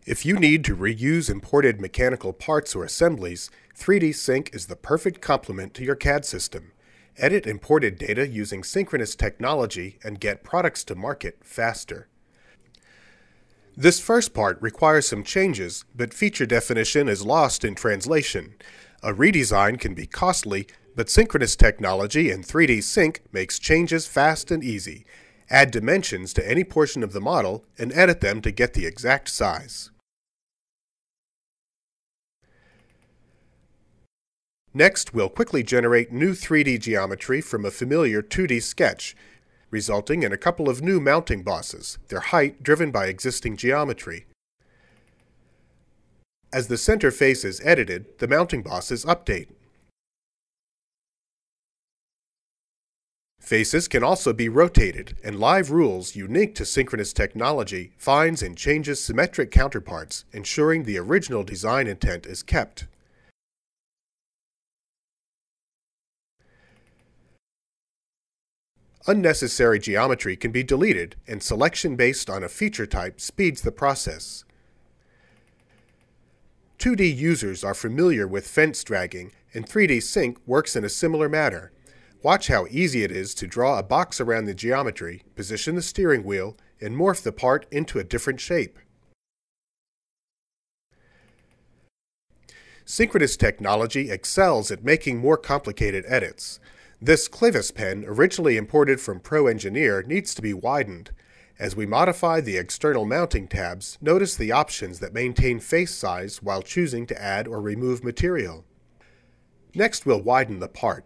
If you need to reuse imported mechanical parts or assemblies, 3DSync is the perfect complement to your CAD system. Edit imported data using synchronous technology and get products to market faster. This first part requires some changes, but feature definition is lost in translation. A redesign can be costly, but synchronous technology and 3DSync makes changes fast and easy. Add dimensions to any portion of the model and edit them to get the exact size. Next, we'll quickly generate new 3D geometry from a familiar 2D sketch, resulting in a couple of new mounting bosses, their height driven by existing geometry. As the center face is edited, the mounting bosses update. Faces can also be rotated, and live rules unique to synchronous technology finds and changes symmetric counterparts, ensuring the original design intent is kept. Unnecessary geometry can be deleted, and selection based on a feature type speeds the process. 2D users are familiar with fence dragging, and 3DSync works in a similar manner. Watch how easy it is to draw a box around the geometry, position the steering wheel, and morph the part into a different shape. Synchronous technology excels at making more complicated edits. This Clivis pen, originally imported from Pro Engineer, needs to be widened. As we modify the external mounting tabs, notice the options that maintain face size while choosing to add or remove material. Next, we'll widen the part.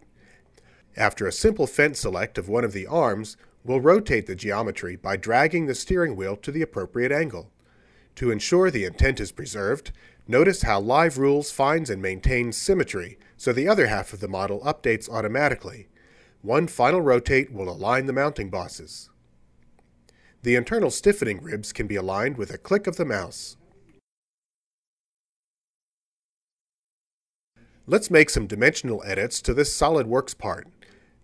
After a simple fence select of one of the arms, we'll rotate the geometry by dragging the steering wheel to the appropriate angle. To ensure the intent is preserved, notice how Live Rules finds and maintains symmetry, so the other half of the model updates automatically. One final rotate will align the mounting bosses. The internal stiffening ribs can be aligned with a click of the mouse. Let's make some dimensional edits to this SolidWorks part.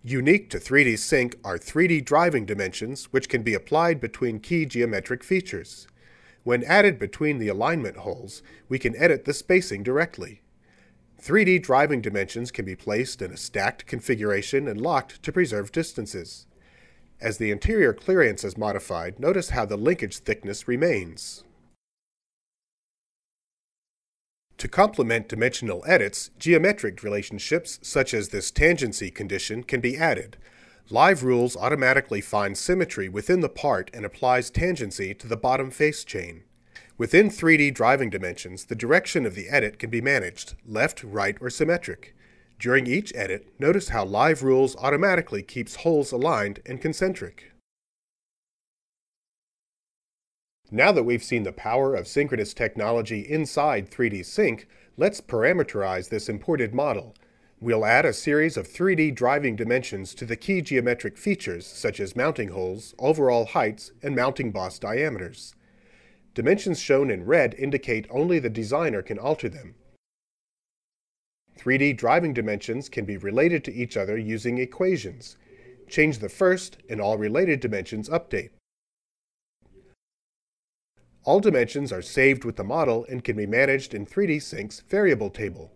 Unique to 3DSync are 3D driving dimensions, which can be applied between key geometric features. When added between the alignment holes, we can edit the spacing directly. 3D driving dimensions can be placed in a stacked configuration and locked to preserve distances. As the interior clearance is modified, notice how the linkage thickness remains. To complement dimensional edits, geometric relationships such as this tangency condition can be added. Live Rules automatically finds symmetry within the part and applies tangency to the bottom face chain. Within 3D driving dimensions, the direction of the edit can be managed, left, right, or symmetric. During each edit, notice how Live Rules automatically keeps holes aligned and concentric. Now that we've seen the power of synchronous technology inside 3DSync, let's parameterize this imported model. We'll add a series of 3D driving dimensions to the key geometric features such as mounting holes, overall heights, and mounting boss diameters. Dimensions shown in red indicate only the designer can alter them. 3D driving dimensions can be related to each other using equations. Change the first, and all related dimensions update. All dimensions are saved with the model and can be managed in 3DSync's variable table.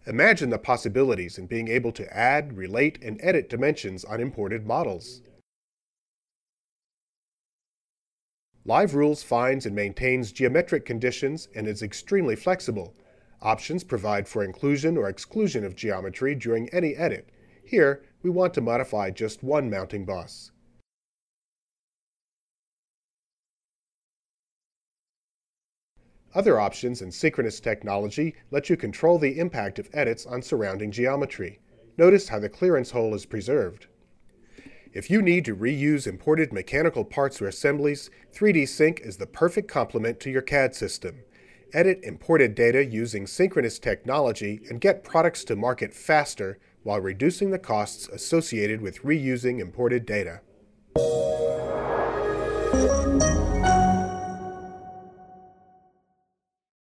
Imagine the possibilities in being able to add, relate, and edit dimensions on imported models. Live Rules finds and maintains geometric conditions and is extremely flexible. Options provide for inclusion or exclusion of geometry during any edit. Here, we want to modify just one mounting boss. Other options in synchronous technology let you control the impact of edits on surrounding geometry. Notice how the clearance hole is preserved. If you need to reuse imported mechanical parts or assemblies, 3DSync is the perfect complement to your CAD system. Edit imported data using synchronous technology and get products to market faster while reducing the costs associated with reusing imported data.